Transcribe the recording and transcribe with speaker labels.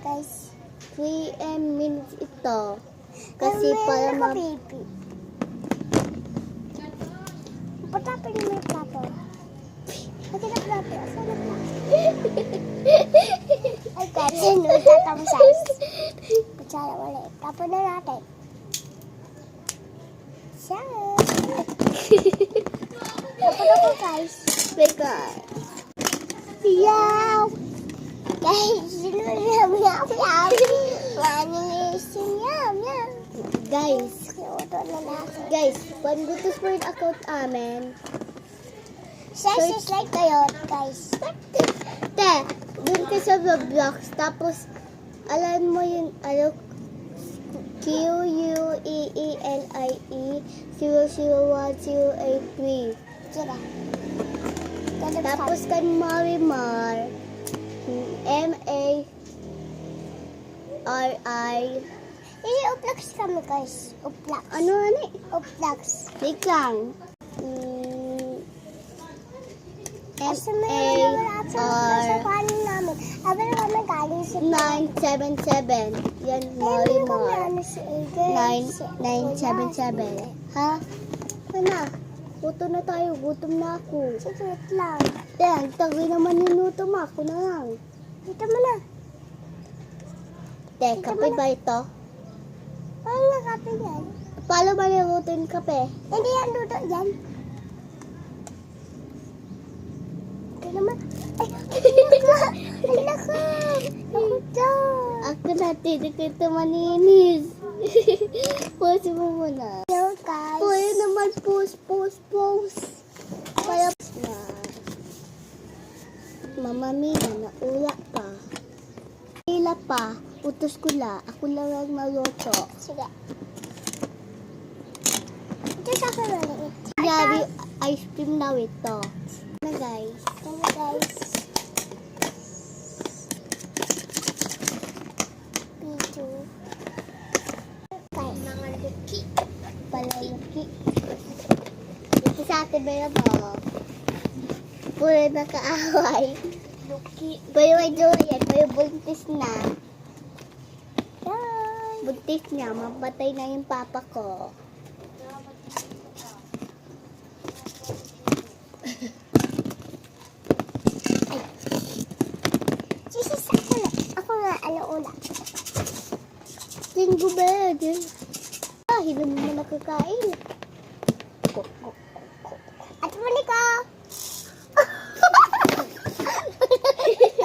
Speaker 1: guys.
Speaker 2: 3 minutes ito. Kasi
Speaker 1: Meron
Speaker 2: para
Speaker 1: ako, baby. Patapin mo yung plato. Pati na plato. Saan na plato? Ay, guys. Ano? Tatapos size. Kutsara ulit. Tapon na natin. Siya. Tapon ako, guys.
Speaker 2: Teka.
Speaker 1: Yaw! Guys, sino yam yam yam? Manis yam yam.
Speaker 2: Guys,
Speaker 1: Ito na natin.
Speaker 2: guys, pag-gutos mo yung account amin.
Speaker 1: Search like kayo, guys.
Speaker 2: Te, dun ka sa Roblox, tapos, alam mo yung, QUEELIE 001083.
Speaker 1: Sige.
Speaker 2: Tapos kan Marimar, MARI.
Speaker 1: Hindi, uplax kami, guys. Uplax.
Speaker 2: Ano eh?
Speaker 1: Uplax.
Speaker 2: Wait lang.
Speaker 1: Kasi may naman sa
Speaker 2: MAR
Speaker 1: kanin namin. Habang kami galing sa
Speaker 2: 977. Yan,
Speaker 1: Hindi ko
Speaker 2: Marimar.
Speaker 1: ano si Egan.
Speaker 2: 9977. Ha? Ano? Gutom na tayo. Gutom na ako.
Speaker 1: Sige, wait lang.
Speaker 2: Te, tagay naman minuto mo. Ako na lang.
Speaker 1: Dito mo na.
Speaker 2: Te, kape ba ito?
Speaker 1: Ano nga kape yan?
Speaker 2: Paano ba niluto yung kape?
Speaker 1: Hindi yan, luto yan. Ito naman. Ay, ay, naka. Ako dyan.
Speaker 2: Ako natin. Ito maninis. Pause mo muna.
Speaker 1: Hello, guys.
Speaker 2: Pwede naman pause. Kaya na. Mama Mia, naula pa. Hila pa. Utos ko la. Ako lang ang maluto.
Speaker 1: Sige. Ito sa akin maliit.
Speaker 2: Yari ice cream daw ito. Na guys.
Speaker 1: Ano, guys? Video. Guys. Mga luki.
Speaker 2: Palaluki. Ito sa atin ba mo? Puro nakaaway.
Speaker 1: Luki.
Speaker 2: Pero may Julian, pero buntis na.
Speaker 1: Bye.
Speaker 2: Buntis niya, mapatay na yung papa ko.
Speaker 1: Jesus, ako na. Ako nga, alauna.
Speaker 2: Linggo ba yun? Ah, hindi mo nakakain.